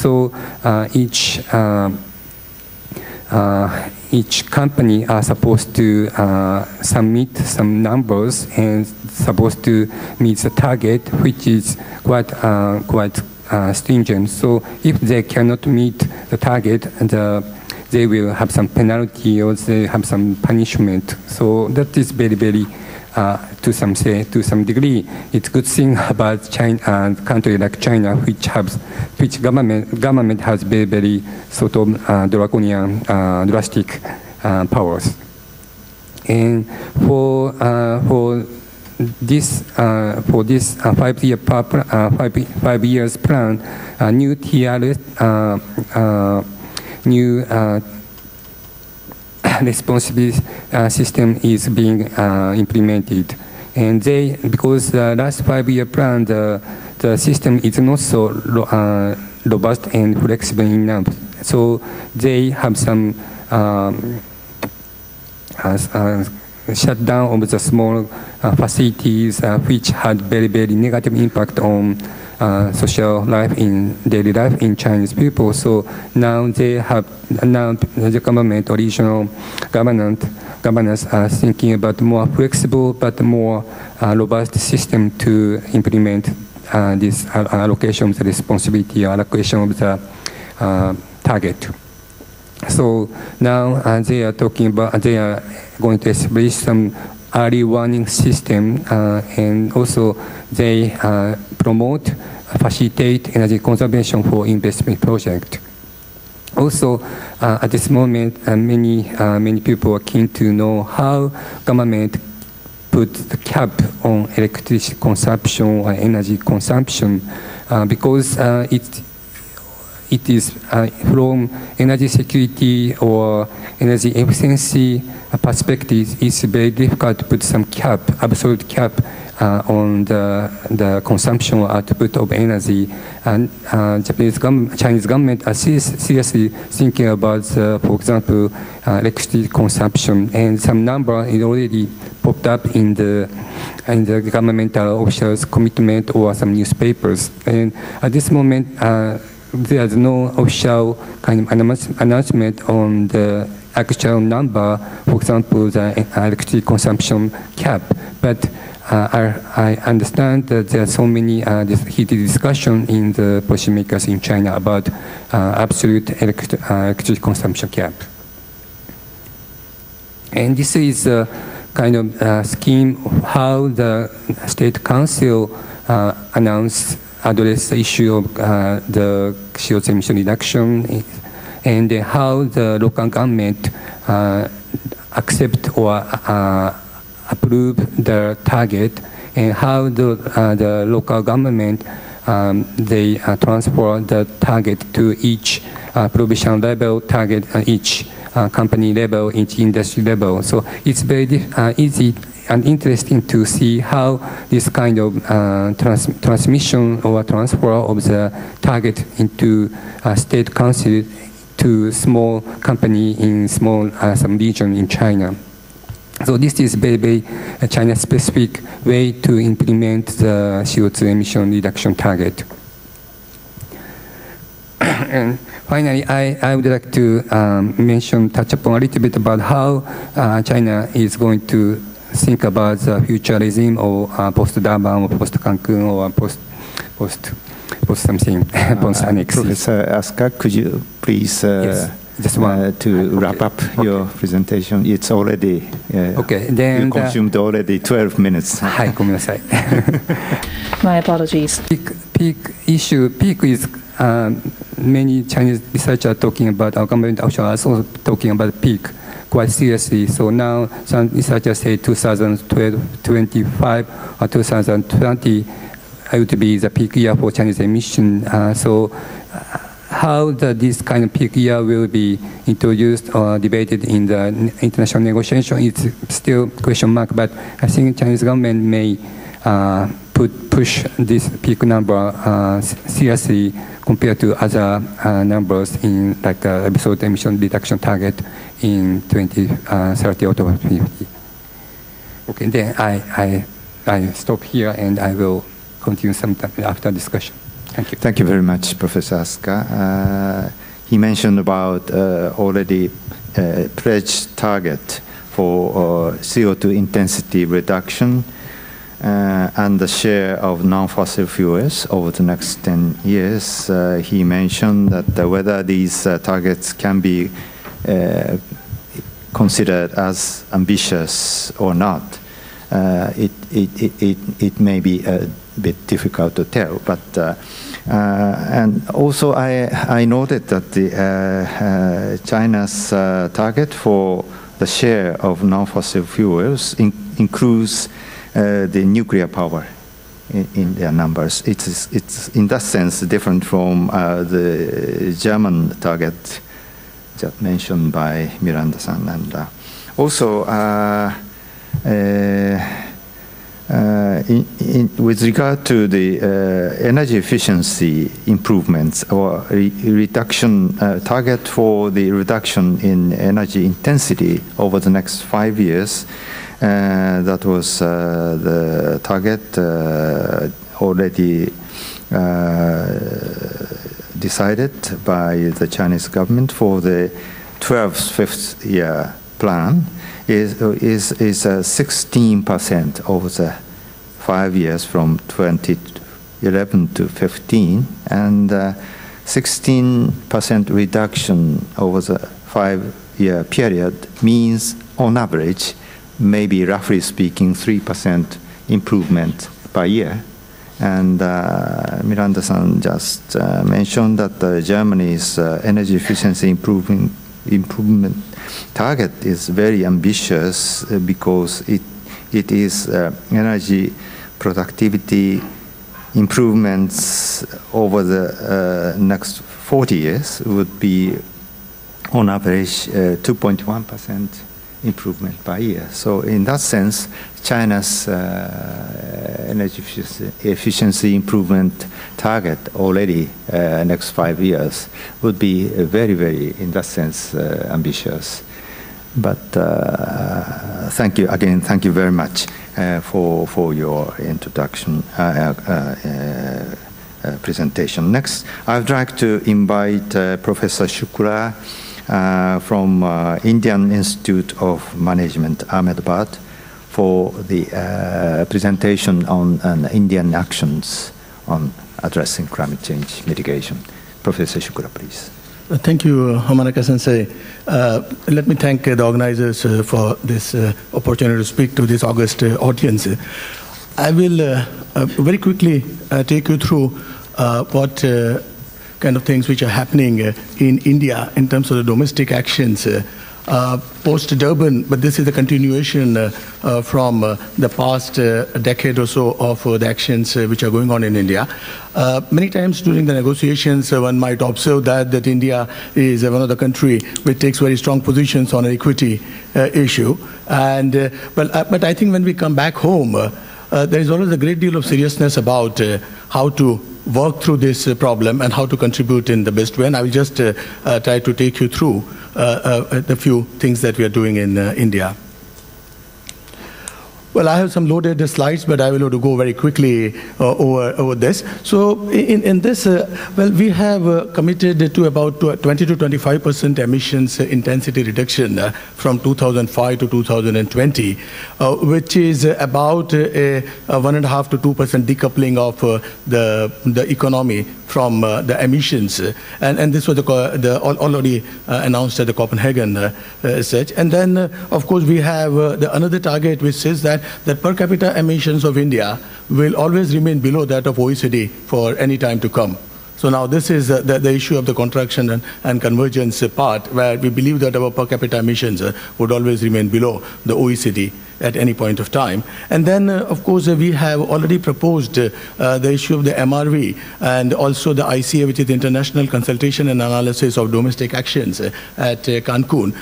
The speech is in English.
So each company are supposed to submit some numbers and supposed to meet the target, which is quite stringent. So if they cannot meet the target, they will have some penalty or they have some punishment. So that is very, very, to some degree, it's a good thing about China, country like China, which government has very, very sort of draconian, drastic powers. And for this 5 years plan, new TRS, new responsibility system is being implemented, and because the last 5-year plan, the system is not so robust and flexible enough. So they have some shutdown of the small facilities, which had very, very negative impact on social life daily life in Chinese people. So now the government, regional governors are thinking about more flexible but more robust system to implement this allocation of the responsibility, allocation of the target. So now they are talking about, they are going to establish some early warning system, and also they promote, facilitate energy conservation for investment project. Also, at this moment, many people are keen to know how government put the cap on electricity consumption or energy consumption, because it is from energy security or energy efficiency perspective, it's very difficult to put some cap, absolute cap on the consumption or output of energy. And Chinese government are seriously thinking about, for example, electricity consumption, and some number is already popped up in the governmental officials' commitment or some newspapers. And at this moment, there's no official kind of announcement on the actual number, for example, the electricity consumption cap. But I understand that there are so many heated discussion in the policymakers in China about absolute electricity consumption cap. And this is a kind of scheme of how the State Council address the issue of the CO2 emission reduction, and how the local government accept or approve the target, and how the local government they transfer the target to each provincial level target, each company level, each industry level. So it's very easy and interesting to see how this kind of transmission or transfer of the target into state council to small company in small some region in China. So this is very, very China-specific way to implement the CO2 emission reduction target. And finally, I would like to touch upon a little bit about how China is going to think about the future regime or post-Durban or post-Cancun or post something, post-annex. Professor Asuka, could you please just one to wrap up your presentation? It's already okay. Then you consumed already 12 minutes. Hi, ごめんなさい. My apologies. Peak is many Chinese researchers are talking about, our government officials are also talking about peak quite seriously. So now some researchers say 2025 or 2020 would be the peak year for Chinese emission. So how this kind of peak year will be introduced or debated in the international negotiation is still question mark, but I think Chinese government may push this peak number seriously compared to other numbers in like absolute emission reduction target in 2030 or 2050. Okay, then I stop here and I will continue sometime after discussion. Thank you. Thank you very much, Professor Asuka. He mentioned about already pledged target for CO2 intensity reduction and the share of non-fossil fuels over the next 10 years. He mentioned that whether these targets can be considered as ambitious or not, it may be a bit difficult to tell. But and also I noted that the China's target for the share of non-fossil fuels includes the nuclear power in their numbers. It's in that sense different from the German target just mentioned by Miranda-san. And also, with regard to the energy efficiency improvements or reduction target for the reduction in energy intensity over the next 5 years, that was the target already decided by the Chinese government for the 12th fifth year plan is 16% over the 5 years from 2011 to 15, and 16% reduction over the 5-year period means on average maybe roughly speaking 3% improvement per year. And Miranda-san just mentioned that Germany's energy efficiency improvement target is very ambitious because it is energy productivity improvements over the next 40 years would be on average 2.1% improvement per year. So in that sense, China's energy efficiency improvement target already next 5 years would be very, very, in that sense, ambitious. But thank you again. Thank you very much for your introduction presentation. Next, I would like to invite Professor Shukla from Indian Institute of Management, Ahmedabad, for the presentation on Indian actions on addressing climate change mitigation. Professor Shukla, please. Thank you, Hamanaka-sensei. Let me thank the organizers for this opportunity to speak to this august audience. I will very quickly take you through what kind of things which are happening in India in terms of the domestic actions post-Durban, but this is a continuation from the past decade or so of the actions which are going on in India. Many times during the negotiations, one might observe that India is one of the countries which takes very strong positions on an equity issue. And but I think when we come back home, there is always a great deal of seriousness about how to work through this problem and how to contribute in the best way. And I will just try to take you through the few things that we are doing in India. Well, I have some loaded slides, but I will have to go very quickly over this. So in this, well, we have committed to about 20 to 25% emissions intensity reduction from 2005 to 2020, which is about a 1.5 to 2% decoupling of the economy from the emissions. And this was already announced at the Copenhagen such. And then, of course, we have another target which says that per capita emissions of India will always remain below that of OECD for any time to come. So now this is the issue of the contraction and convergence part, where we believe that our per capita emissions would always remain below the OECD at any point of time. And then, of course, we have already proposed the issue of the MRV and also the ICA, which is the International Consultation and Analysis of Domestic Actions at Cancun.